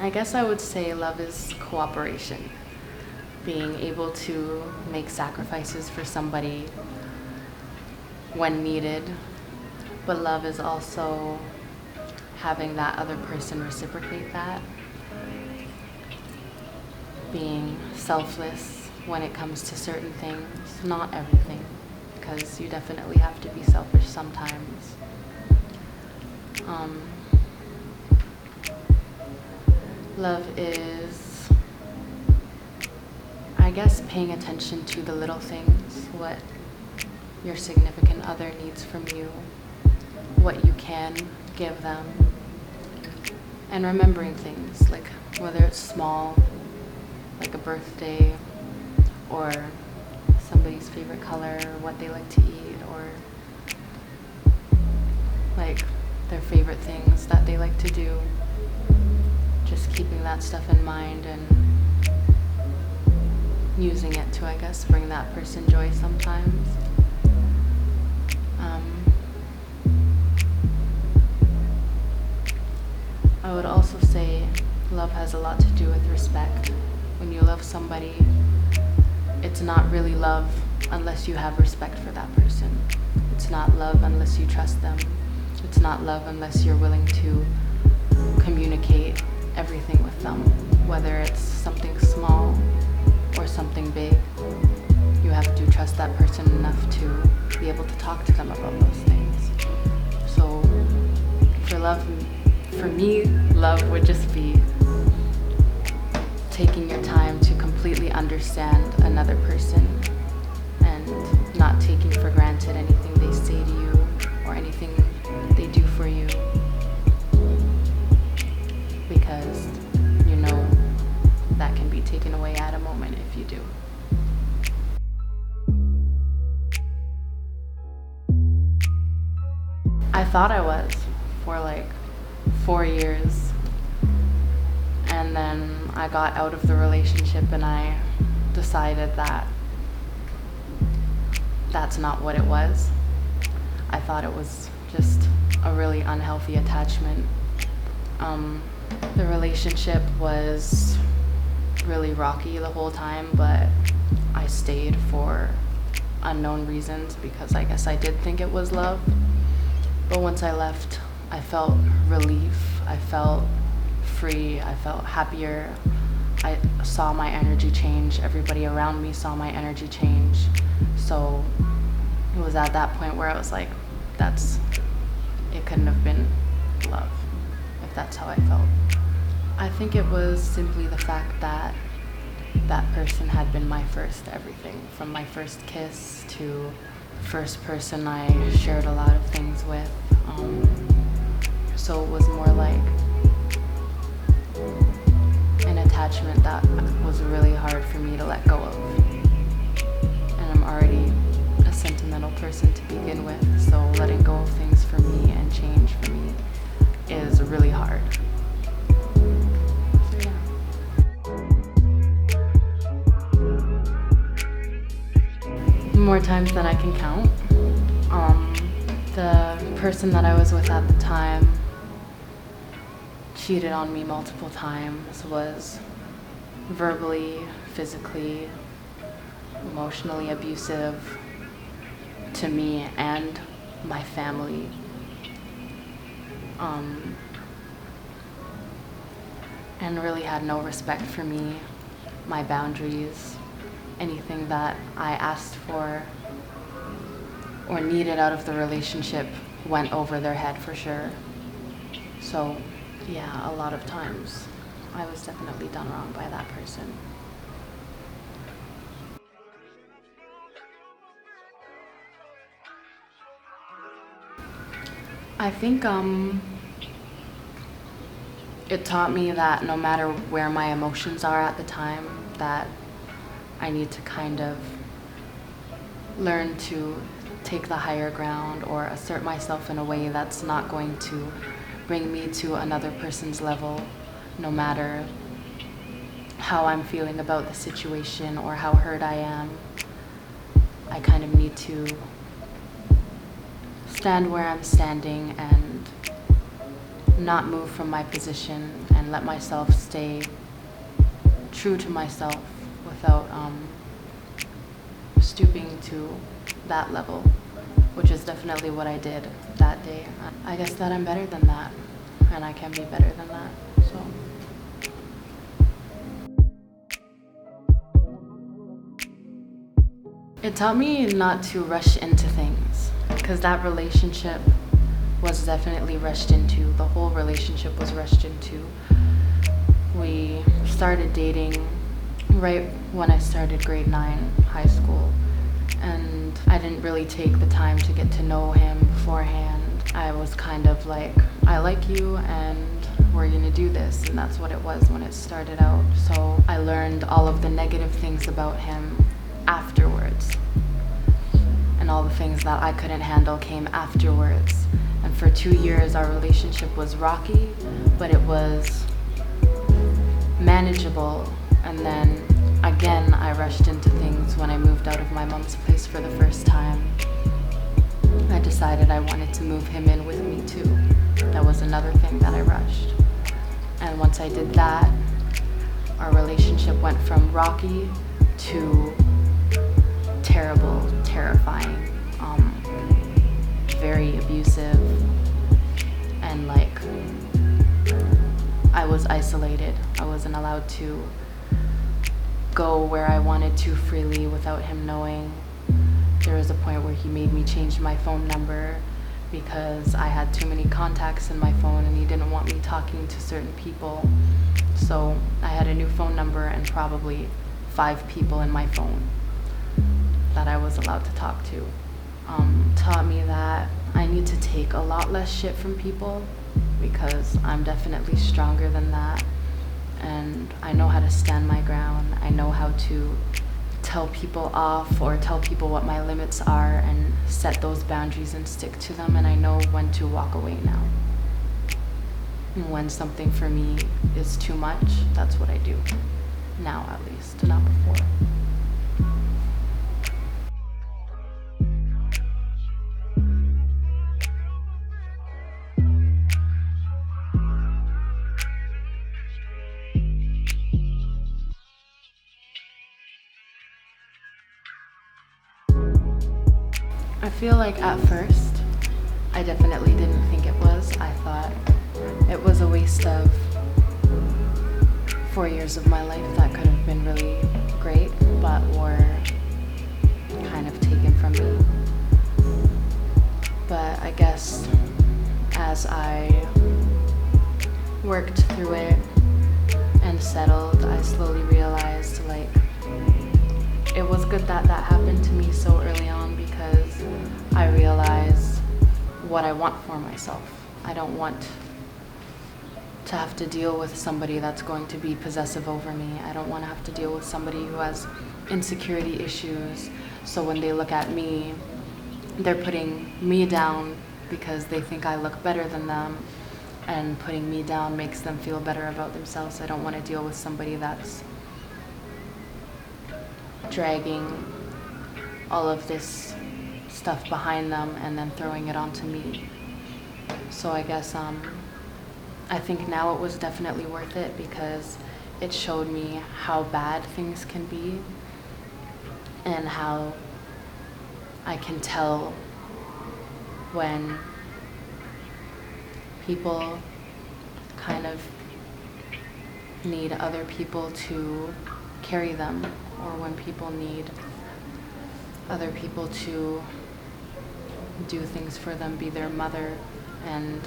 I guess I would say love is cooperation. Being able to make sacrifices for somebody when needed. But love is also having that other person reciprocate that. Being selfless when it comes to certain things, not everything, because you definitely have to be selfish sometimes. Love is, I guess, paying attention to the little things, what your significant other needs from you, what you can give them, and remembering things, like whether it's small, like a birthday, or somebody's favorite color, or what they like to eat, or like their favorite things that they like to do. Just keeping that stuff in mind and using it to, I guess, bring that person joy sometimes. I would also say love has a lot to do with respect. When you love somebody, it's not really love unless you have respect for that person. It's not love unless you trust them. It's not love unless you're willing to communicate everything with them, whether it's something small or something big. You have to trust that person enough to be able to talk to them about those things. So for me, love would just be taking your time to completely understand another person and not taking for granted anything they say to you or anything they do for you, because you know that can be taken away at a moment if you do. I thought I was for like 4 years, and then I got out of the relationship and I decided that that's not what it was. I thought it was just a really unhealthy attachment. The relationship was really rocky the whole time, but I stayed for unknown reasons because I guess I did think it was love. But once I left, I felt relief, I felt free, I felt happier. I saw my energy change, everybody around me saw my energy change. So it was at that point where I was like, it couldn't have been love, if that's how I felt. I think it was simply the fact that that person had been my first everything, from my first kiss to the first person I shared a lot of things with. So it was more like an attachment that was really hard for me to let go of. And I'm already a sentimental person to begin with, so letting go of things for me and change for me is really hard. So yeah. More times than I can count. The person that I was with at the time cheated on me multiple times, was verbally, physically, emotionally abusive to me and my family. And really had no respect for me, my boundaries, anything that I asked for or needed out of the relationship went over their head for sure. So yeah, a lot of times I was definitely done wrong by that person. I think it taught me that no matter where my emotions are at the time, that I need to kind of learn to take the higher ground or assert myself in a way that's not going to bring me to another person's level, no matter how I'm feeling about the situation or how hurt I am. I kind of need to stand where I'm standing and not move from my position and let myself stay true to myself without stooping to that level, which is definitely what I did that day. I guess that I'm better than that, and I can be better than that. So. It taught me not to rush into things, because that relationship was definitely rushed into. The whole relationship was rushed into. We started dating right when I started grade 9 high school, and I didn't really take the time to get to know him beforehand. I was kind of like, I like you and we're gonna do this, and that's what it was when it started out. So I learned all of the negative things about him afterwards, and all the things that I couldn't handle came afterwards. And for 2 years our relationship was rocky, but it was manageable. And then again I rushed into things when I moved out of my mom's place for the first time. I decided I wanted to move him in with me too. That was another thing that I rushed. And once I did that, our relationship went from rocky to terrible, terrifying, very abusive, and like I was isolated. I wasn't allowed to go where I wanted to freely without him knowing. There was a point where he made me change my phone number because I had too many contacts in my phone and he didn't want me talking to certain people. So I had a new phone number and probably 5 people in my phone that I was allowed to talk to. Taught me that I need to take a lot less shit from people, because I'm definitely stronger than that, and I know how to stand my ground. I know how to tell people off or tell people what my limits are and set those boundaries and stick to them, and I know when to walk away now. And when something for me is too much, that's what I do. Now at least, not before. I feel like at first, I definitely didn't think it was. I thought it was a waste of 4 years of my life that could have been really great, but were kind of taken from me. But I guess as I worked through it and settled, I slowly realized like it was good that that happened to me so early on, because I realized what I want for myself. I don't want to have to deal with somebody that's going to be possessive over me. I don't want to have to deal with somebody who has insecurity issues. So when they look at me, they're putting me down because they think I look better than them, and putting me down makes them feel better about themselves. I don't want to deal with somebody that's dragging all of this stuff behind them and then throwing it onto me. So I guess I think now it was definitely worth it, because it showed me how bad things can be and how I can tell when people kind of need other people to carry them, or when people need other people to do things for them, be their mother. And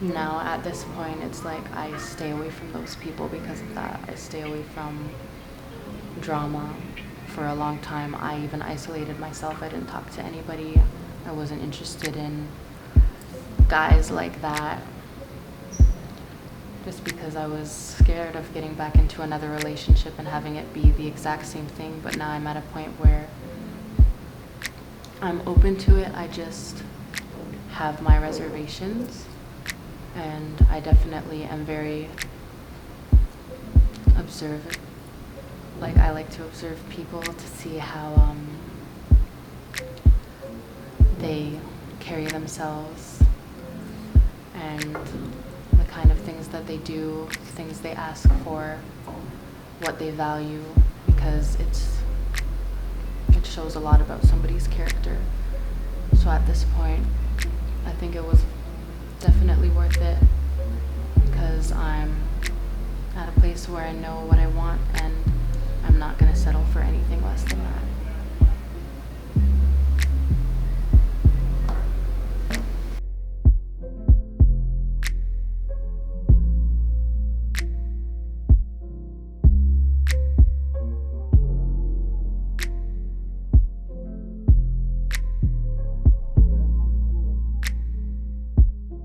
now at this point, it's like I stay away from those people because of that. I stay away from drama. For a long time, I even isolated myself. I didn't talk to anybody. I wasn't interested in guys like that, just because I was scared of getting back into another relationship and having it be the exact same thing. But now I'm at a point where I'm open to it. I just have my reservations, and I definitely am very observant. Like, I like to observe people to see how they carry themselves, and the kind of things that they do, things they ask for, what they value, because it shows a lot about somebody's character. So at this point, I think it was definitely worth it, because I'm at a place where I know what I want and I'm not going to settle for anything less than that.